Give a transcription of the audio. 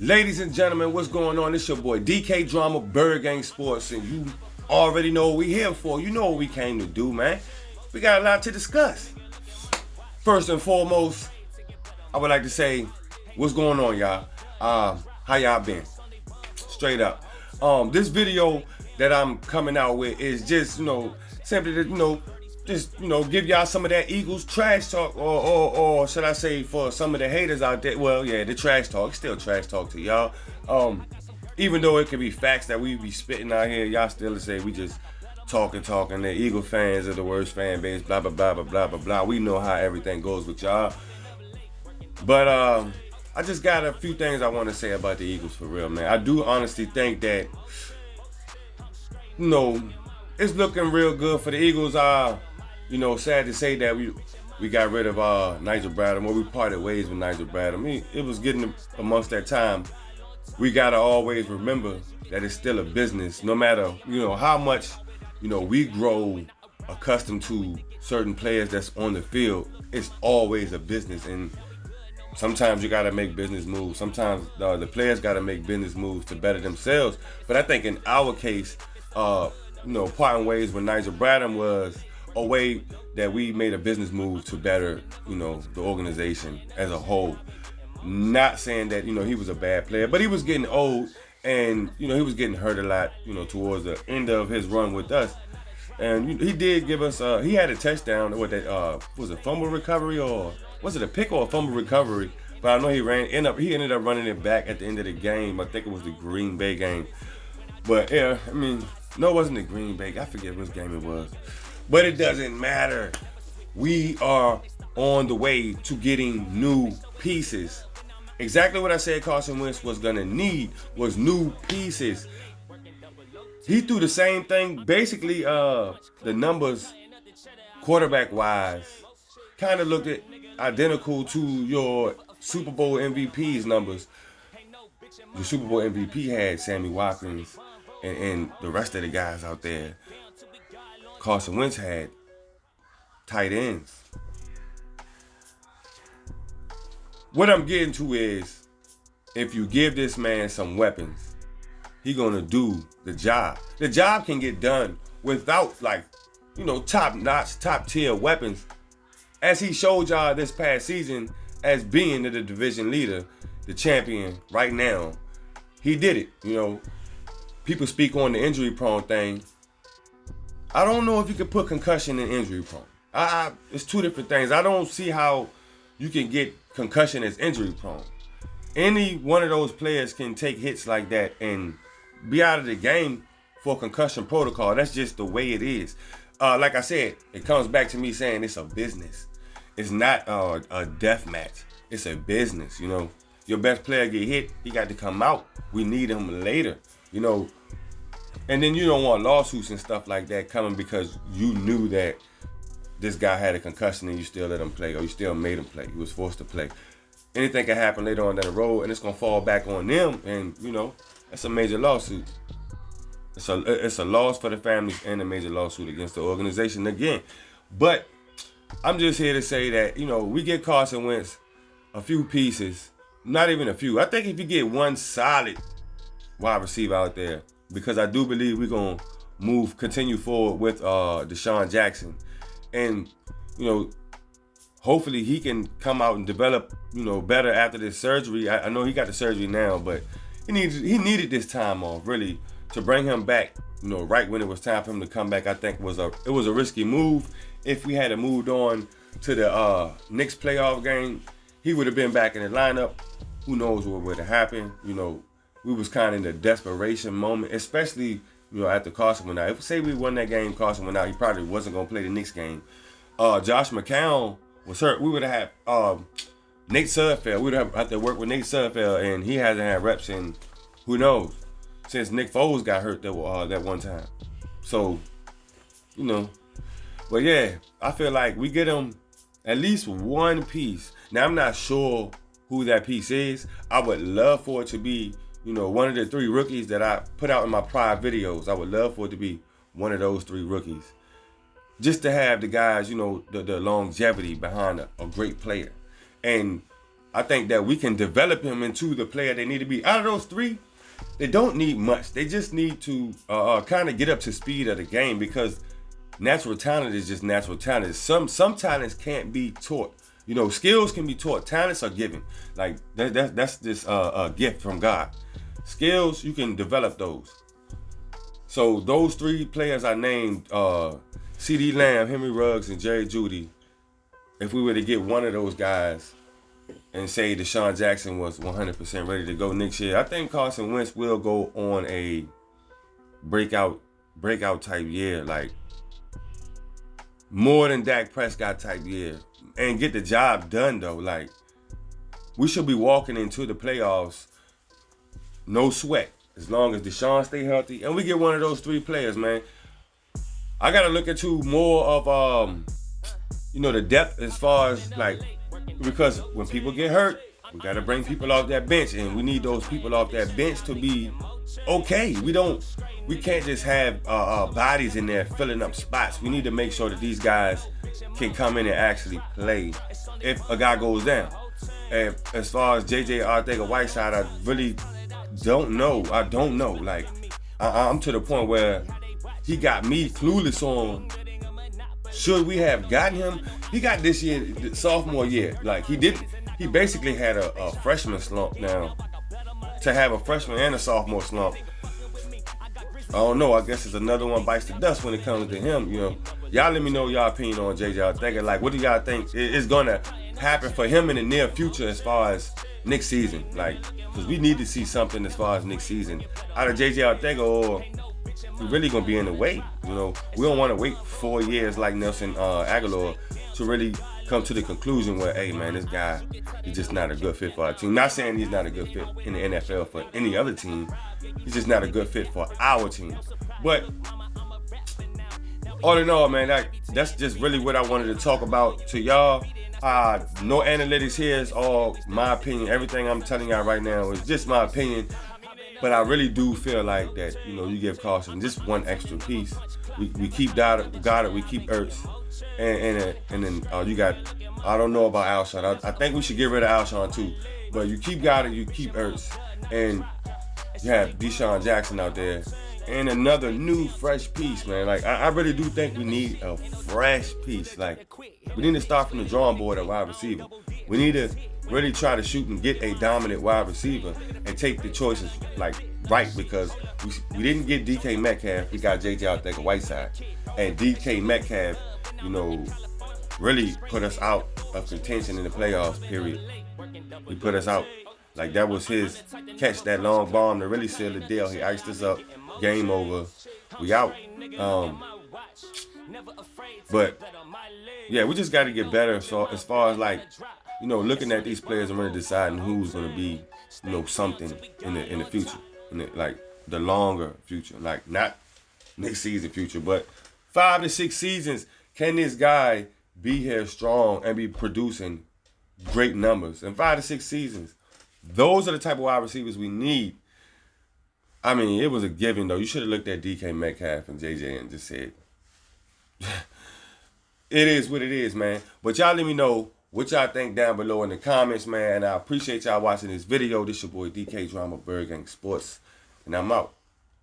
Ladies and gentlemen, what's going on? It's your boy DK Drama, Birdgang Sports, and you already know what we here for. You know what we came to do, man. We got a lot to discuss. First and foremost, I would like to say, what's going on, y'all? How y'all been? Straight up. This video that I'm coming out with is just, simply to, give y'all some of that Eagles trash talk, or should I say, for some of the haters out there. Well, yeah, the trash talk. It's still trash talk to y'all. Even though it could be facts that we be spitting out here, y'all still say we just talking. The Eagle fans are the worst fan base. Blah blah blah blah blah blah blah. We know how everything goes with y'all. But I just got a few things I want to say about the Eagles for real, man. I do honestly think that, it's looking real good for the Eagles. Sad to say that we got rid of Nigel Bradham, or we parted ways with Nigel Bradham. It was getting amongst that time. We gotta always remember that it's still a business. No matter how much we grow accustomed to certain players that's on the field, it's always a business, and sometimes you gotta make business moves. Sometimes the players gotta make business moves to better themselves. But I think in our case, parting ways with Nigel Bradham was a way that we made a business move to better, the organization as a whole. Not saying that, he was a bad player, but he was getting old and, he was getting hurt a lot, towards the end of his run with us. And he did give us, he had a touchdown, was it fumble recovery, or was it a pick or a fumble recovery? But I know he ended up running it back at the end of the game. I think it was the Green Bay game. But yeah, no, it wasn't the Green Bay. I forget which game it was. But it doesn't matter. We are on the way to getting new pieces. Exactly what I said Carson Wentz was going to need was new pieces. He threw the same thing. Basically, the numbers, quarterback-wise, kind of looked identical to your Super Bowl MVP's numbers. The Super Bowl MVP had Sammy Watkins and the rest of the guys out there. Carson Wentz had tight ends. What I'm getting to is, if you give this man some weapons, he's gonna do the job. The job can get done without top-notch, top-tier weapons, as he showed y'all this past season as being the division leader, the champion right now. He did it. People speak on the injury-prone thing. I don't know if you could put concussion in injury-prone. It's two different things. I don't see how you can get concussion as injury-prone. Any one of those players can take hits like that and be out of the game for concussion protocol. That's just the way it is. Like I said, it comes back to me saying it's a business. It's not a death match. It's a business, Your best player get hit, he got to come out. We need him later, And then you don't want lawsuits and stuff like that coming because you knew that this guy had a concussion and you still let him play, or you still made him play. He was forced to play. Anything can happen later on down the road, and it's gonna fall back on them. And that's a major lawsuit. It's a loss for the families and a major lawsuit against the organization again. But I'm just here to say that we get Carson Wentz a few pieces, not even a few. I think if you get one solid wide receiver out there, because I do believe we're going to continue forward with Deshaun Jackson. And, hopefully he can come out and develop, better after this surgery. I know he got the surgery now, but he needed this time off, really, to bring him back, right when it was time for him to come back. I think it was a risky move. If we had moved on to the Knicks playoff game, he would have been back in the lineup. Who knows what would have happened, We was kind of in a desperation moment, especially, after Carson went out. If say we won that game, Carson went out, he probably wasn't going to play the next game. Josh McCown was hurt. We would have had Nate Sudfeld. We would have had to work with Nate Sudfeld, and he hasn't had reps in, who knows, since Nick Foles got hurt that one time. So, But yeah, I feel like we get him at least one piece. Now, I'm not sure who that piece is. I would love for it to be one of the three rookies that I put out in my prior videos. I would love for it to be one of those three rookies. Just to have the guys, the longevity behind a great player. And I think that we can develop him into the player they need to be. Out of those three, they don't need much. They just need to kind of get up to speed of the game, because natural talent is just natural talent. Some talents can't be taught. You know, skills can be taught. Talents are given. Like that's just a gift from God. Skills, you can develop those. So those three players I named, CeeDee Lamb, Henry Ruggs, and Jerry Jeudy, if we were to get one of those guys and say Deshaun Jackson was 100% ready to go next year, I think Carson Wentz will go on a breakout type year, like more than Dak Prescott type year, and get the job done though. Like, we should be walking into the playoffs no sweat, as long as Deshaun stay healthy and we get one of those three players, man. I gotta look into more of the depth as far as like, because when people get hurt, we gotta bring people off that bench, and we need those people off that bench to be okay. We can't just have bodies in there filling up spots. We need to make sure that these guys can come in and actually play if a guy goes down. And as far as JJ Arcega-Whiteside, I really don't know. I don't know. Like, I'm to the point where he got me clueless on, should we have gotten him? He got this year, sophomore year. Like, he basically had a freshman slump now. To have a freshman and a sophomore slump, I don't know. I guess it's another one bites the dust when it comes to him. You know, y'all let me know y'all opinion on JJ Arcega. Like, what do y'all think is gonna happen for him in the near future as far as next season? Like, because we need to see something as far as next season out of JJ Arcega, or we really gonna be in the way. You know, we don't want to wait 4 years like Nelson Aguilar to really come to the conclusion where, hey man, this guy is just not a good fit for our team. Not saying he's not a good fit in the NFL for any other team. He's just not a good fit for our team. But all in all, man, that's just really what I wanted to talk about to y'all. No analytics here. It's all my opinion. Everything I'm telling y'all right now is just my opinion. But I really do feel like that, you know, you give Carson just one extra piece. We keep Goddard, we keep Ertz. And then you got, I don't know about Alshon. I think we should get rid of Alshon too. But you keep Goddard, you keep Ertz. And you have Deshaun Jackson out there. And another new, fresh piece, man. Like, I really do think we need a fresh piece. Like, we need to start from the drawing board at wide receiver. We need to really try to shoot and get a dominant wide receiver and take the choices, like, right, because we didn't get DK Metcalf. We got JJ Arcega-Whiteside. And DK Metcalf, you know, really put us out of contention in the playoffs, period. He put us out. Like, that was his catch, that long bomb to really seal the deal. He iced us up. Game over. We out. But yeah, we just got to get better. So as far as, like, you know, looking at these players and really deciding who's going to be, you know, something in the future, like the longer future, like not next season future, but 5 to 6 seasons. Can this guy be here strong and be producing great numbers in 5 to 6 seasons? Those are the type of wide receivers we need. I mean, it was a given, though. You should have looked at DK Metcalf and JJ and just said, it is what it is, man. But y'all let me know what y'all think down below in the comments, man. And I appreciate y'all watching this video. This your boy DK Drama, Birdgang Sports. And I'm out.